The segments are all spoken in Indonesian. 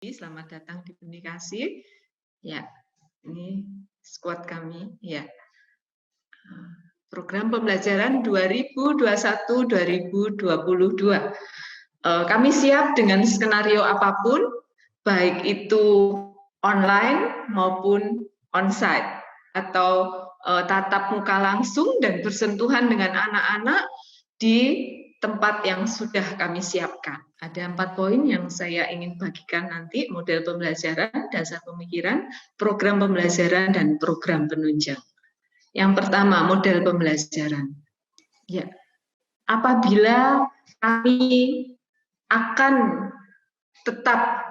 Selamat datang di Unikasi. Ya, ini squad kami. Ya, program pembelajaran 2021-2022. Kami siap dengan skenario apapun, baik itu online maupun onsite atau tatap muka langsung dan bersentuhan dengan anak-anak di tempat yang sudah kami siapkan. Ada 4 poin yang saya ingin bagikan nanti: model pembelajaran, dasar pemikiran, program pembelajaran, dan program penunjang. Yang pertama, model pembelajaran. Ya, apabila kami akan tetap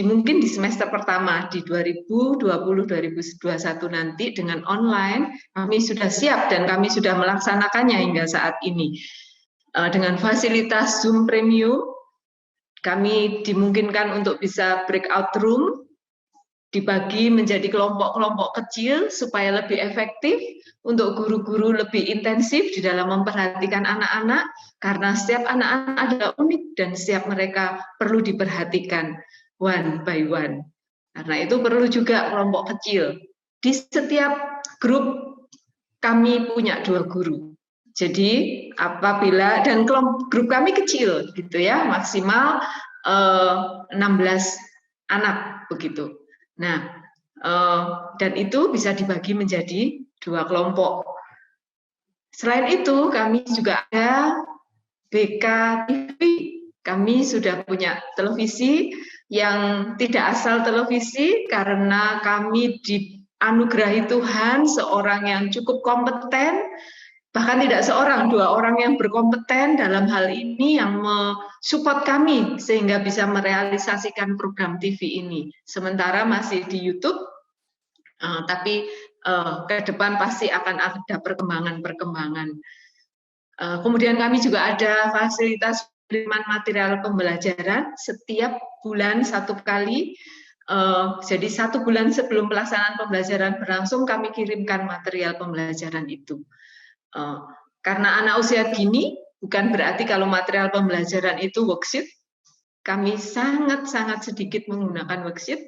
mungkin di semester pertama di 2020-2021 nanti dengan online, kami sudah siap dan kami sudah melaksanakannya hingga saat ini. Dengan fasilitas Zoom Premium, kami dimungkinkan untuk bisa breakout room, dibagi menjadi kelompok-kelompok kecil supaya lebih efektif, untuk guru-guru lebih intensif di dalam memperhatikan anak-anak, karena setiap anak-anak adalah unik dan setiap mereka perlu diperhatikan one by one. Karena itu perlu juga kelompok kecil. Di setiap grup kami punya 2 guru. Jadi apabila dan grup kami kecil gitu ya, maksimal 16 anak begitu. Nah, dan itu bisa dibagi menjadi 2 kelompok. Selain itu, kami juga ada BK TV. Kami sudah punya televisi yang tidak asal televisi, karena kami dianugerahi Tuhan seorang yang cukup kompeten, bahkan tidak seorang, 2 orang yang berkompeten dalam hal ini yang mensupport kami sehingga bisa merealisasikan program TV ini. Sementara masih di YouTube, tapi ke depan pasti akan ada perkembangan-perkembangan. Kemudian kami juga ada fasilitas pengiriman material pembelajaran setiap bulan 1 kali. Jadi 1 bulan sebelum pelaksanaan pembelajaran berlangsung, kami kirimkan material pembelajaran itu. Karena anak usia dini, bukan berarti kalau material pembelajaran itu worksheet. Kami sangat-sangat sedikit menggunakan worksheet.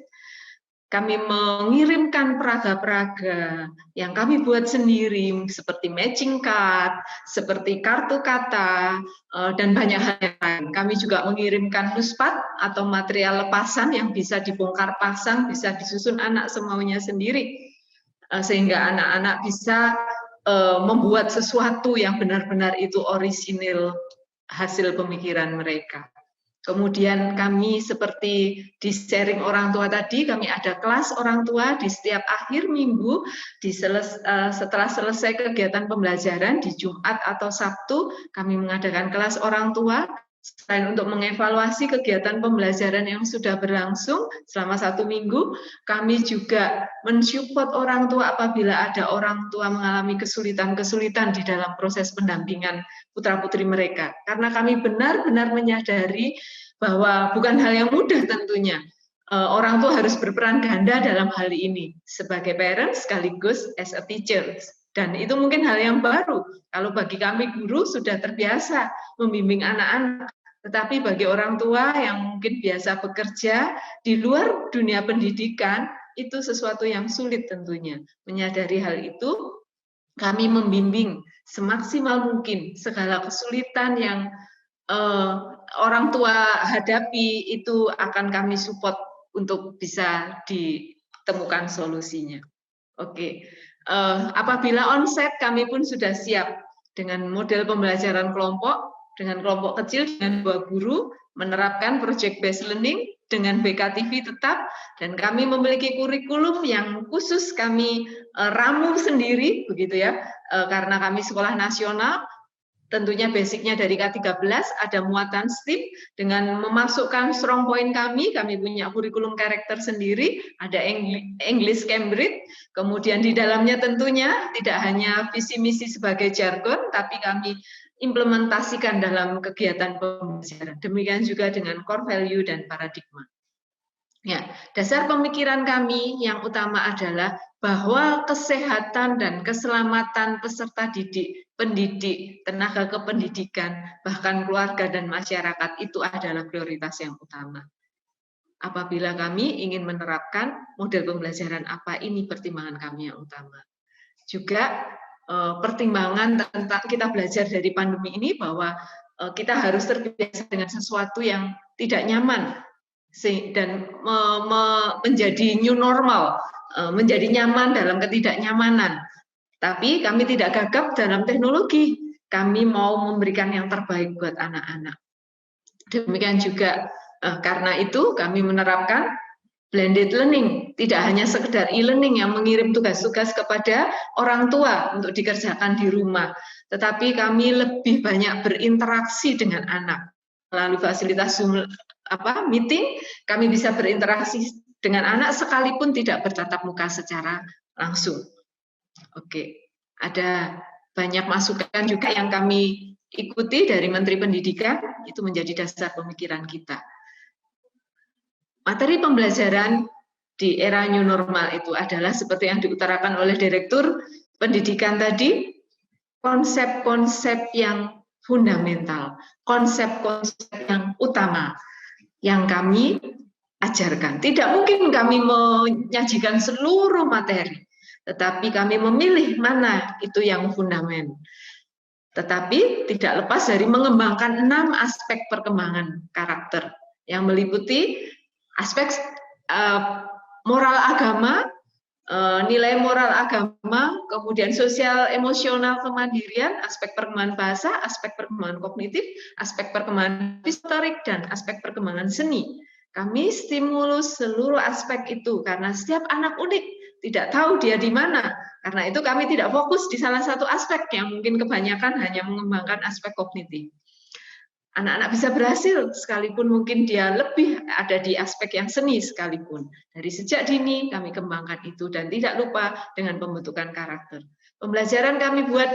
Kami mengirimkan peraga-peraga yang kami buat sendiri, seperti matching card, seperti kartu kata, dan banyak hal yang lain. Kami juga mengirimkan nuspat atau material lepasan yang bisa dibongkar pasang, bisa disusun anak semaunya sendiri, sehingga anak-anak bisa membuat sesuatu yang benar-benar itu orisinil hasil pemikiran mereka. Kemudian kami seperti di sharing orang tua tadi, kami ada kelas orang tua di setiap akhir minggu, setelah selesai kegiatan pembelajaran di Jumat atau Sabtu, kami mengadakan kelas orang tua. Selain untuk mengevaluasi kegiatan pembelajaran yang sudah berlangsung selama 1 minggu, kami juga mensupport orang tua apabila ada orang tua mengalami kesulitan-kesulitan di dalam proses pendampingan putra-putri mereka. Karena kami benar-benar menyadari bahwa bukan hal yang mudah tentunya. Orang tua harus berperan ganda dalam hal ini, sebagai parents sekaligus as a teacher. Dan itu mungkin hal yang baru. Kalau bagi kami guru sudah terbiasa membimbing anak-anak, tetapi bagi orang tua yang mungkin biasa bekerja di luar dunia pendidikan, itu sesuatu yang sulit tentunya. Menyadari hal itu, kami membimbing semaksimal mungkin segala kesulitan yang orang tua hadapi, itu akan kami support untuk bisa ditemukan solusinya. Oke. Apabila onsite, kami pun sudah siap dengan model pembelajaran kelompok, dengan kelompok kecil, dengan 2 guru, menerapkan project based learning dengan BKTV tetap, dan kami memiliki kurikulum yang khusus kami ramu sendiri, begitu ya, karena kami sekolah nasional. Tentunya basicnya dari K13, ada muatan STEAM dengan memasukkan strong point kami punya kurikulum karakter sendiri, ada English Cambridge, kemudian di dalamnya tentunya tidak hanya visi misi sebagai jargon, tapi kami implementasikan dalam kegiatan pembelajaran. Demikian juga dengan core value dan paradigma. Ya, dasar pemikiran kami yang utama adalah bahwa kesehatan dan keselamatan peserta didik, pendidik, tenaga kependidikan, bahkan keluarga dan masyarakat itu adalah prioritas yang utama. apabila kami ingin menerapkan model pembelajaran apa, ini pertimbangan kami yang utama. Juga pertimbangan tentang kita belajar dari pandemi ini bahwa kita harus terbiasa dengan sesuatu yang tidak nyaman dan menjadi new normal, menjadi nyaman dalam ketidaknyamanan. Tapi kami tidak gagap dalam teknologi. Kami mau memberikan yang terbaik buat anak-anak. Demikian juga karena itu kami menerapkan blended learning, tidak hanya sekedar e-learning yang mengirim tugas-tugas kepada orang tua untuk dikerjakan di rumah, tetapi kami lebih banyak berinteraksi dengan anak. Melalui fasilitas Zoom meeting, kami bisa berinteraksi dengan anak sekalipun tidak bertatap muka secara langsung. Oke, ada banyak masukan juga yang kami ikuti dari Menteri Pendidikan, itu menjadi dasar pemikiran kita. Materi pembelajaran di era new normal itu adalah seperti yang diutarakan oleh Direktur Pendidikan tadi, konsep-konsep yang fundamental, konsep-konsep yang utama yang kami ajarkan. Tidak mungkin kami menyajikan seluruh materi, tetapi kami memilih mana itu yang fundamental. Tetapi tidak lepas dari mengembangkan 6 aspek perkembangan karakter yang meliputi aspek moral agama, nilai moral agama, kemudian sosial emosional kemandirian, aspek perkembangan bahasa, aspek perkembangan kognitif, aspek perkembangan historik, dan aspek perkembangan seni. Kami stimulus seluruh aspek itu karena setiap anak unik, tidak tahu dia di mana. Karena itu kami tidak fokus di salah satu aspek yang mungkin kebanyakan hanya mengembangkan aspek kognitif. Anak-anak bisa berhasil sekalipun mungkin dia lebih ada di aspek yang seni sekalipun. Dari sejak dini kami kembangkan itu dan tidak lupa dengan pembentukan karakter. Pembelajaran kami buat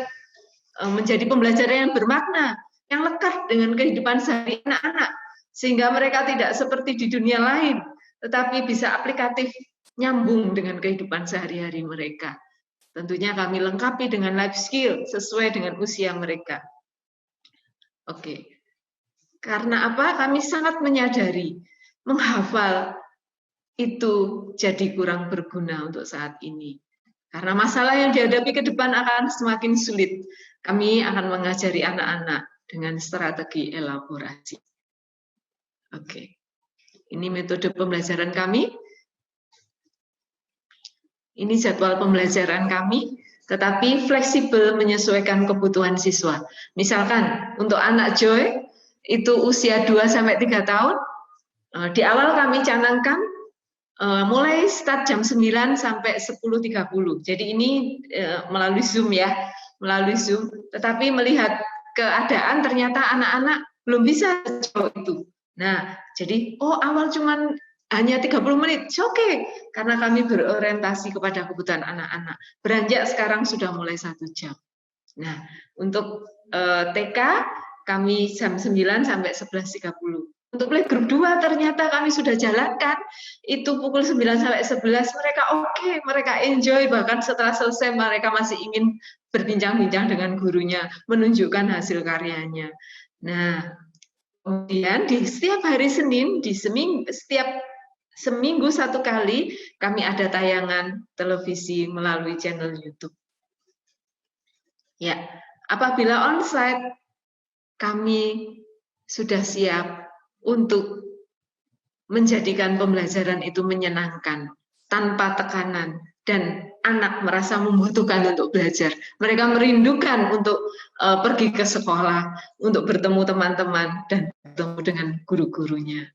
menjadi pembelajaran yang bermakna, yang lekat dengan kehidupan sehari anak-anak, sehingga mereka tidak seperti di dunia lain, tetapi bisa aplikatif, nyambung dengan kehidupan sehari-hari mereka. Tentunya kami lengkapi dengan life skill sesuai dengan usia mereka. Oke. Karena apa? Kami sangat menyadari menghafal itu jadi kurang berguna untuk saat ini. Karena masalah yang dihadapi ke depan akan semakin sulit. Kami akan mengajari anak-anak dengan strategi elaborasi. Oke. Ini metode pembelajaran kami. Ini jadwal pembelajaran kami, tetapi fleksibel menyesuaikan kebutuhan siswa. Misalkan untuk anak Joy, itu usia 2-3 tahun, di awal kami canangkan mulai start jam 9 sampai 10.30. Jadi ini melalui Zoom ya, melalui Zoom. Tetapi melihat keadaan ternyata anak-anak belum bisa sejauh itu. Nah, jadi awal cuman hanya 30 menit, oke, karena kami berorientasi kepada kebutuhan anak-anak. Beranjak sekarang sudah mulai 1 jam. Nah, untuk TK kami jam 9 sampai 11.30. Untuk playgroup 2 ternyata kami sudah jalankan, itu pukul 9 sampai 11, mereka oke, mereka enjoy, bahkan setelah selesai mereka masih ingin berbincang-bincang dengan gurunya, menunjukkan hasil karyanya. Nah, kemudian di setiap hari Senin, setiap seminggu 1 kali, kami ada tayangan televisi melalui channel YouTube. Ya, apabila onsite, kami sudah siap untuk menjadikan pembelajaran itu menyenangkan, tanpa tekanan, dan anak merasa membutuhkan untuk belajar. Mereka merindukan untuk pergi ke sekolah, untuk bertemu teman-teman, dan bertemu dengan guru-gurunya.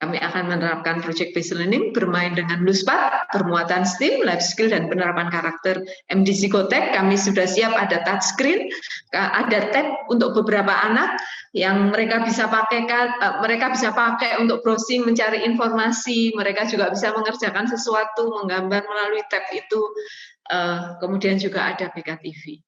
Kami akan menerapkan project based learning, bermain dengan Luspat, bermuatan STEAM, life skill, dan penerapan karakter MD Psikotek. Kami sudah siap ada touchscreen, ada tab untuk beberapa anak yang mereka bisa pakai untuk browsing, mencari informasi. Mereka juga bisa mengerjakan sesuatu, menggambar melalui tab itu. Kemudian juga ada BKTV.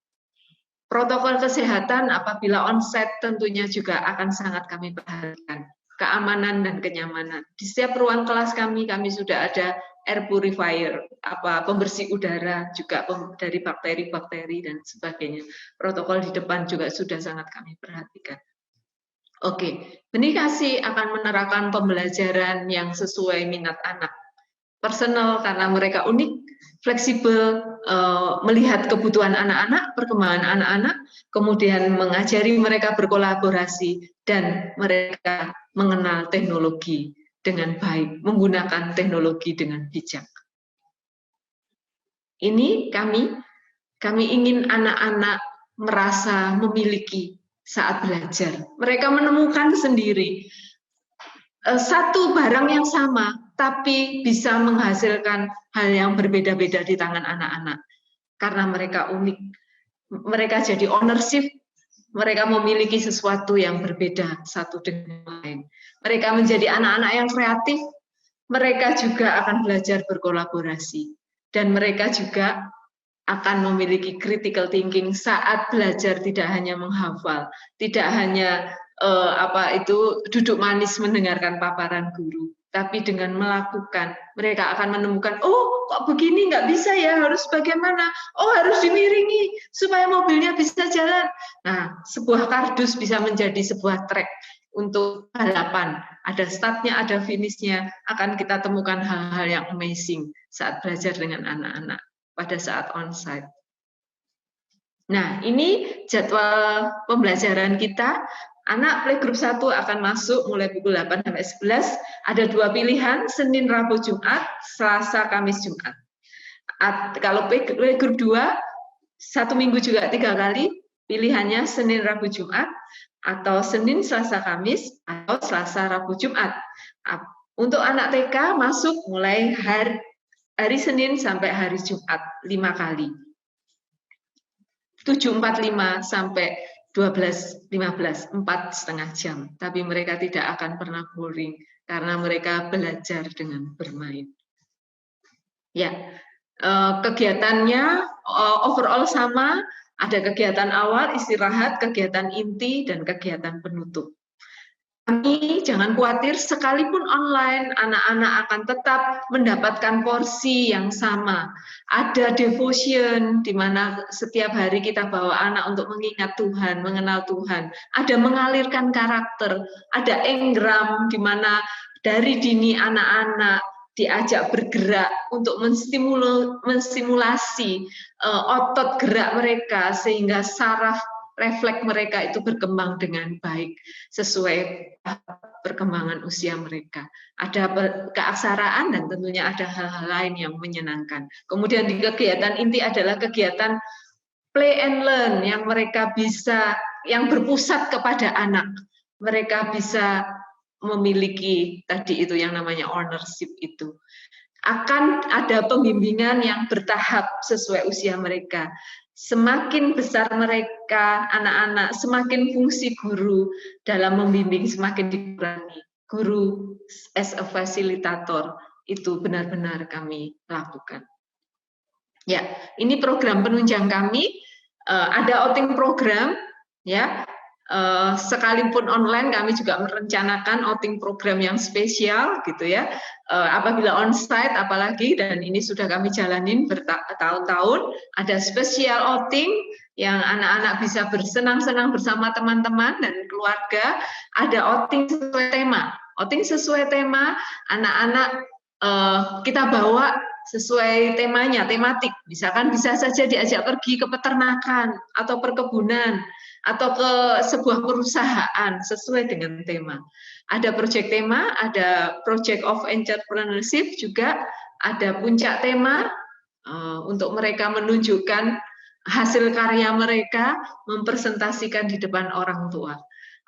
Protokol kesehatan apabila onsite tentunya juga akan sangat kami perhatikan. Keamanan dan kenyamanan. Di setiap ruang kelas kami sudah ada air purifier, pembersih udara juga dari bakteri-bakteri dan sebagainya. Protokol di depan juga sudah sangat kami perhatikan. Oke, Benikasi akan menerapkan pembelajaran yang sesuai minat anak. Personal karena mereka unik, fleksibel, melihat kebutuhan anak-anak, perkembangan anak-anak, kemudian mengajari mereka berkolaborasi, dan mereka mengenal teknologi dengan baik, menggunakan teknologi dengan bijak. Ini kami ingin anak-anak merasa memiliki saat belajar. Mereka menemukan sendiri satu barang yang sama, tapi bisa menghasilkan hal yang berbeda-beda di tangan anak-anak. Karena mereka unik, mereka jadi ownership, mereka memiliki sesuatu yang berbeda satu dengan lain. Mereka menjadi anak-anak yang kreatif, mereka juga akan belajar berkolaborasi. Dan mereka juga akan memiliki critical thinking saat belajar, tidak hanya menghafal, tidak hanya duduk manis mendengarkan paparan guru, tapi dengan melakukan mereka akan menemukan, oh kok begini nggak bisa ya, harus bagaimana, oh harus dimiringi supaya mobilnya bisa jalan. Nah, sebuah kardus bisa menjadi sebuah trek untuk balapan, ada startnya, ada finishnya. Akan kita temukan hal-hal yang amazing saat belajar dengan anak-anak pada saat onsite. Nah, ini jadwal pembelajaran kita. Anak playgroup 1 akan masuk mulai pukul 8 sampai 11. Ada 2 pilihan, Senin, Rabu, Jumat, Selasa, Kamis, Jumat. Kalau playgroup 2, 1 minggu juga 3 kali, pilihannya Senin, Rabu, Jumat, atau Senin, Selasa, Kamis, atau Selasa, Rabu, Jumat. Untuk anak TK masuk mulai hari Senin sampai hari Jumat 5 kali. 7.45 sampai 12.15, 4,5 jam. Tapi mereka tidak akan pernah boring karena mereka belajar dengan bermain. Ya, kegiatannya overall sama, ada kegiatan awal, istirahat, kegiatan inti, dan kegiatan penutup. Kami jangan khawatir, sekalipun online, anak-anak akan tetap mendapatkan porsi yang sama. Ada devotion, di mana setiap hari kita bawa anak untuk mengingat Tuhan, mengenal Tuhan. Ada mengalirkan karakter, ada engram, di mana dari dini anak-anak diajak bergerak untuk menstimulasi otot gerak mereka, sehingga saraf refleks mereka itu berkembang dengan baik sesuai perkembangan usia mereka. Ada keaksaraan dan tentunya ada hal-hal lain yang menyenangkan. Kemudian di kegiatan inti adalah kegiatan play and learn yang mereka bisa, yang berpusat kepada anak. Mereka bisa memiliki tadi itu yang namanya ownership itu. Akan ada pembimbingan yang bertahap sesuai usia mereka. Semakin besar mereka, anak-anak, semakin fungsi guru dalam membimbing semakin dikurangi. Guru as a facilitator itu benar-benar kami lakukan. Ya, ini program penunjang kami. Ada outing program, ya. Sekalipun online, kami juga merencanakan outing program yang spesial, gitu ya. Apabila onsite, apalagi, dan ini sudah kami jalanin bertahun-tahun, ada spesial outing yang anak-anak bisa bersenang-senang bersama teman-teman dan keluarga. Ada outing sesuai tema. Outing sesuai tema, anak-anak kita bawa sesuai temanya, tematik. Misalkan bisa saja diajak pergi ke peternakan atau perkebunan atau ke sebuah perusahaan sesuai dengan tema. Ada project tema, ada project of entrepreneurship juga, ada puncak tema untuk mereka menunjukkan hasil karya mereka, mempresentasikan di depan orang tua.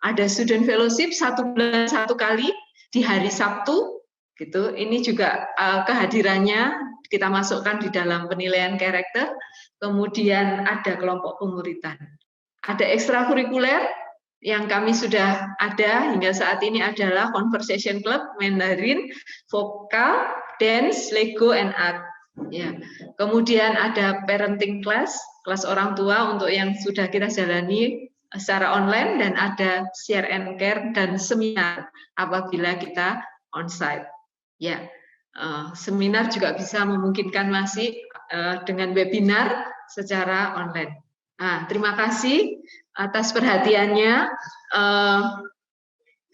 Ada student fellowship 1 bulan 1 kali di hari Sabtu, gitu. Ini juga kehadirannya kita masukkan di dalam penilaian karakter. Kemudian ada kelompok pemuritan. Ada ekstrakurikuler yang kami sudah ada hingga saat ini adalah Conversation Club, Mandarin, Vokal, Dance, Lego, and Art. Ya. Kemudian ada parenting class, kelas orang tua untuk yang sudah kita jalani secara online, dan ada share and care dan seminar apabila kita onsite. Ya, seminar juga bisa memungkinkan masih dengan webinar secara online. Nah, terima kasih atas perhatiannya.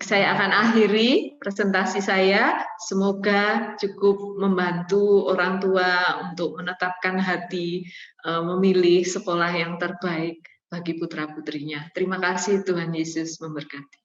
saya akan akhiri presentasi saya. Semoga cukup membantu orang tua untuk menetapkan hati memilih sekolah yang terbaik bagi putra-putrinya. Terima kasih, Tuhan Yesus memberkati.